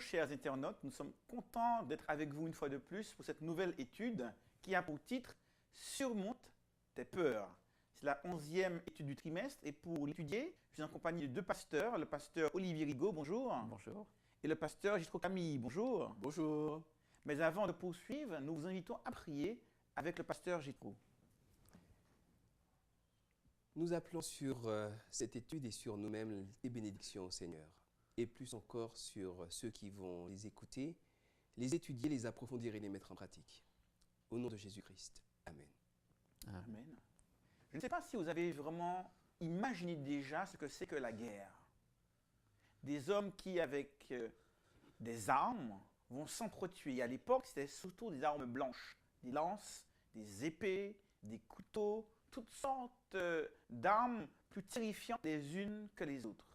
chers internautes, nous sommes contents d'être avec vous une fois de plus pour cette nouvelle étude qui a pour titre « Surmonte tes peurs ». C'est la 11e étude du trimestre et pour l'étudier, je suis en compagnie de deux pasteurs, le pasteur Olivier Rigaud, bonjour. Bonjour. Et le pasteur Jitro Camille, bonjour. Bonjour. Mais avant de poursuivre, nous vous invitons à prier avec le pasteur Jitro. Nous appelons sur cette étude et sur nous-mêmes les bénédictions au Seigneur. Et plus encore sur ceux qui vont les écouter, les étudier, les approfondir et les mettre en pratique. Au nom de Jésus-Christ. Amen. Amen. Je ne sais pas si vous avez vraiment imaginé déjà ce que c'est que la guerre. Des hommes qui, avec des armes, vont s'entretuer. À l'époque, c'était surtout des armes blanches, des lances, des épées, des couteaux, toutes sortes d'armes plus terrifiantes les unes que les autres.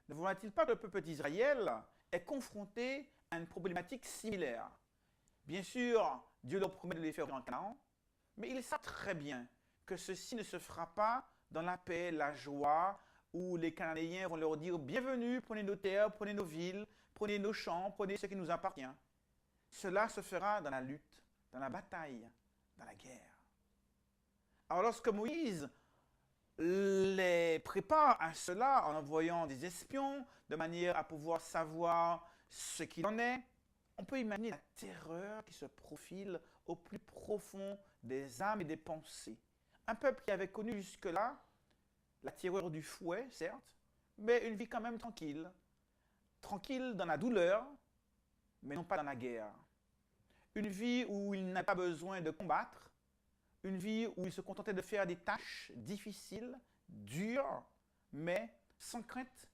Ne voit-il pas que le peuple d'Israël est confronté à une problématique similaire? Bien sûr, Dieu leur promet de les faire en Canaan, mais ils savent très bien que ceci ne se fera pas dans la paix, la joie, où les Cananéens vont leur dire « Bienvenue, prenez nos terres, prenez nos villes, prenez nos champs, prenez ce qui nous appartient ». Cela se fera dans la lutte, dans la bataille, dans la guerre. Alors lorsque Moïse les prépare à cela en envoyant des espions de manière à pouvoir savoir ce qu'il en est, on peut imaginer la terreur qui se profile au plus profond des âmes et des pensées. Un peuple qui avait connu jusque-là la terreur du fouet, certes, mais une vie quand même tranquille. Tranquille dans la douleur, mais non pas dans la guerre. Une vie où il n'a pas besoin de combattre, une vie où il se contentait de faire des tâches difficiles, dures, mais sans crainte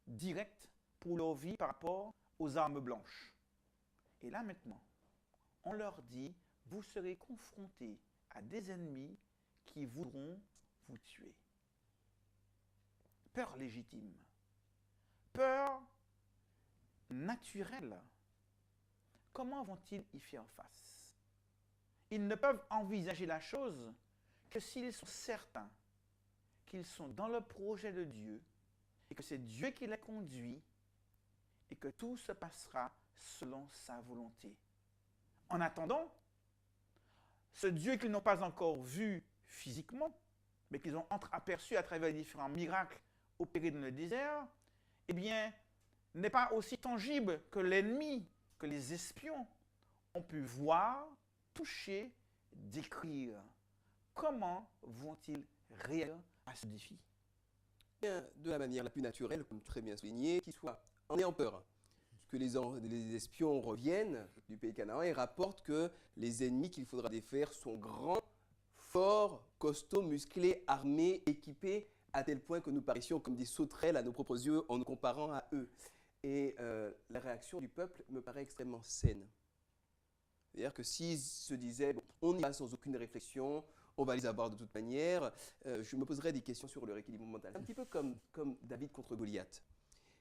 directe pour leur vie par rapport aux armes blanches. Et là maintenant, on leur dit, vous serez confrontés à des ennemis qui voudront vous tuer. Peur légitime, peur naturelle. Comment vont-ils y faire face? Ils ne peuvent envisager la chose que s'ils sont certains qu'ils sont dans le projet de Dieu et que c'est Dieu qui les conduit et que tout se passera selon sa volonté. En attendant, ce Dieu qu'ils n'ont pas encore vu physiquement, mais qu'ils ont entreaperçu à travers les différents miracles opérés dans le désert, eh bien, n'est pas aussi tangible que l'ennemi, que les espions ont pu voir, toucher, décrire. Comment vont-ils réagir à ce défi? Bien, de la manière la plus naturelle, comme très bien souligné, qu'ils soient en ayant peur. Que les espions reviennent du pays canaan et rapportent que les ennemis qu'il faudra défaire sont grands, forts, costauds, musclés, armés, équipés, à tel point que nous parissions comme des sauterelles à nos propres yeux en nous comparant à eux. Et la réaction du peuple me paraît extrêmement saine. C'est-à-dire que s'ils se disaient, bon, on y va sans aucune réflexion, on va les avoir de toute manière, je me poserais des questions sur leur équilibre mental. Un petit peu comme David contre Goliath.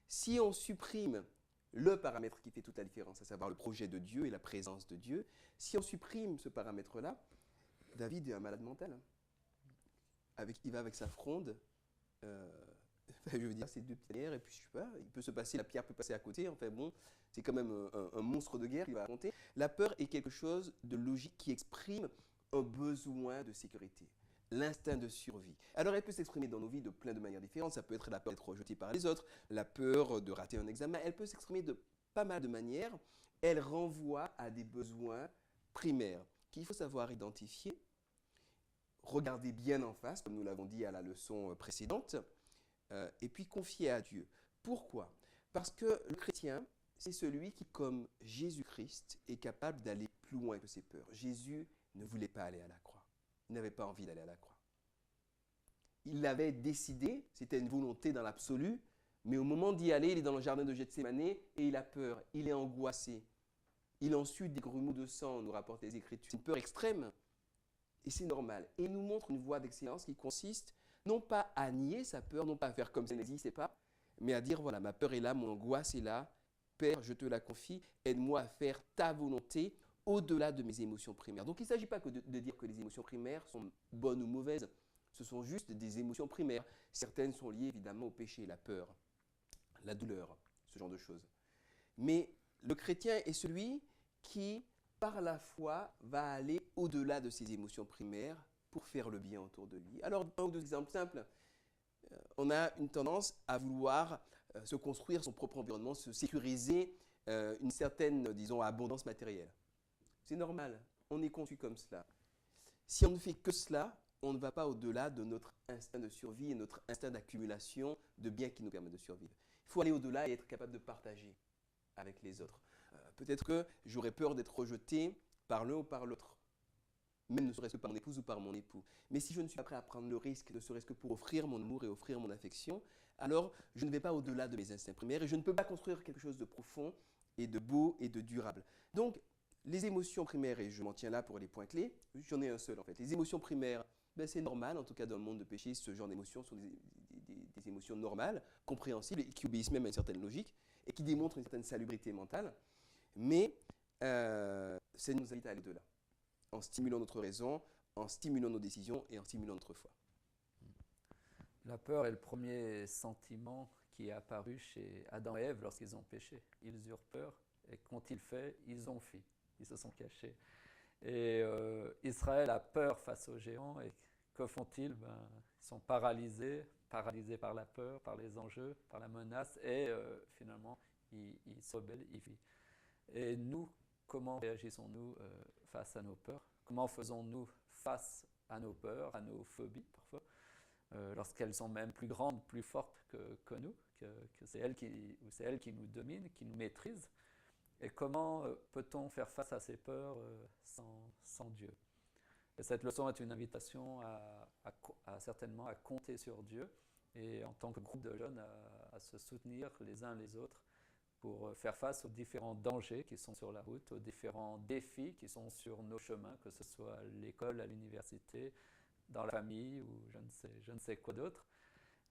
Si on supprime le paramètre qui fait toute la différence, à savoir le projet de Dieu et la présence de Dieu, si on supprime ce paramètre-là, David est un malade mental. Il va avec sa fronde, je veux dire, c'est deux petites guerres, et puis je sais pas, il peut se passer, la pierre peut passer à côté, enfin bon, c'est quand même un monstre de guerre qu'il va raconter. La peur est quelque chose de logique qui exprime un besoin de sécurité, l'instinct de survie. Alors elle peut s'exprimer dans nos vies de plein de manières différentes, ça peut être la peur d'être rejeté par les autres, la peur de rater un examen, elle peut s'exprimer de pas mal de manières, elle renvoie à des besoins primaires qu'il faut savoir identifier, regarder bien en face, comme nous l'avons dit à la leçon précédente, et puis confier à Dieu. Pourquoi? Parce que le chrétien, c'est celui qui, comme Jésus-Christ, est capable d'aller plus loin que ses peurs. Jésus ne voulait pas aller à la croix. Il n'avait pas envie d'aller à la croix. Il l'avait décidé, c'était une volonté dans l'absolu, mais au moment d'y aller, il est dans le jardin de Gethsémane et il a peur, il est angoissé. Il en suit des grumeaux de sang, nous rapportent les Écritures. C'est une peur extrême et c'est normal. Et il nous montre une voie d'excellence qui consiste non pas à nier sa peur, non pas à faire comme ça n'existait pas, mais à dire voilà, ma peur est là, mon angoisse est là, Père, je te la confie, aide-moi à faire ta volonté au-delà de mes émotions primaires. Donc il ne s'agit pas que de dire que les émotions primaires sont bonnes ou mauvaises, ce sont juste des émotions primaires. Certaines sont liées évidemment au péché, la peur, la douleur, ce genre de choses. Mais le chrétien est celui qui, par la foi, va aller au-delà de ses émotions primaires pour faire le bien autour de lui. Alors, un ou deux exemples simples. On a une tendance à vouloir se construire son propre environnement, se sécuriser une certaine, disons, abondance matérielle. C'est normal, on est conçu comme cela. Si on ne fait que cela, on ne va pas au-delà de notre instinct de survie et notre instinct d'accumulation de biens qui nous permettent de survivre. Il faut aller au-delà et être capable de partager avec les autres. Peut-être que j'aurais peur d'être rejeté par l'un ou par l'autre, même ne serait-ce que par mon épouse ou par mon époux. Mais si je ne suis pas prêt à prendre le risque, ne serait-ce que pour offrir mon amour et offrir mon affection, alors je ne vais pas au-delà de mes instincts primaires et je ne peux pas construire quelque chose de profond et de beau et de durable. Donc, les émotions primaires, et je m'en tiens là pour les points clés, j'en ai un seul en fait. Les émotions primaires, ben c'est normal, en tout cas dans le monde de péché, ce genre d'émotions sont des émotions normales, compréhensibles et qui obéissent même à une certaine logique et qui démontrent une certaine salubrité mentale. Mais ça nous invite à aller au-delà, en stimulant notre raison, en stimulant nos décisions et en stimulant notre foi. La peur est le premier sentiment qui est apparu chez Adam et Ève lorsqu'ils ont péché. Ils eurent peur et qu'ont-ils fait? Ils ont fui, ils se sont cachés. Et Israël a peur face aux géants et que font-ils? Ils sont paralysés par la peur, par les enjeux, par la menace et finalement ils se rebellent, ils fuient. Et nous, comment réagissons-nous face à nos peurs? Comment faisons-nous face à nos peurs, à nos phobies parfois, lorsqu'elles sont même plus grandes, plus fortes que nous, que c'est elles qui nous dominent, qui nous maîtrisent? Et comment peut-on faire face à ces peurs sans Dieu? Et cette leçon est une invitation certainement à compter sur Dieu et en tant que groupe de jeunes à se soutenir les uns les autres pour faire face aux différents dangers qui sont sur la route, aux différents défis qui sont sur nos chemins, que ce soit à l'école, à l'université, dans la famille ou je ne sais quoi d'autre.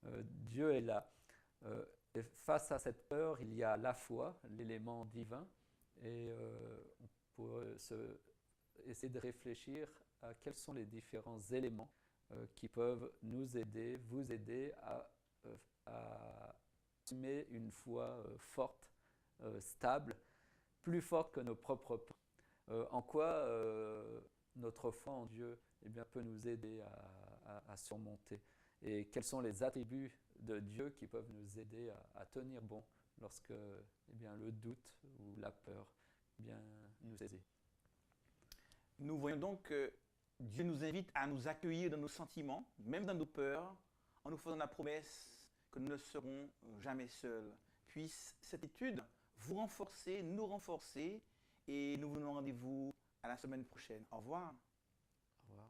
Dieu est là. Et face à cette peur, il y a la foi, l'élément divin, et on pourrait essayer de réfléchir à quels sont les différents éléments qui peuvent nous aider, vous aider à assumer une foi forte, stable, plus forte que nos propres peurs. En quoi notre foi en Dieu peut nous aider à surmonter? Et quels sont les attributs de Dieu qui peuvent nous aider à tenir bon lorsque le doute ou la peur nous saisit? Nous voyons donc que Dieu nous invite à nous accueillir dans nos sentiments, même dans nos peurs, en nous faisant la promesse que nous ne serons jamais seuls. Puisse cette étude vous renforcer, nous renforcer, et nous vous donnons rendez-vous à la semaine prochaine. Au revoir. Au revoir.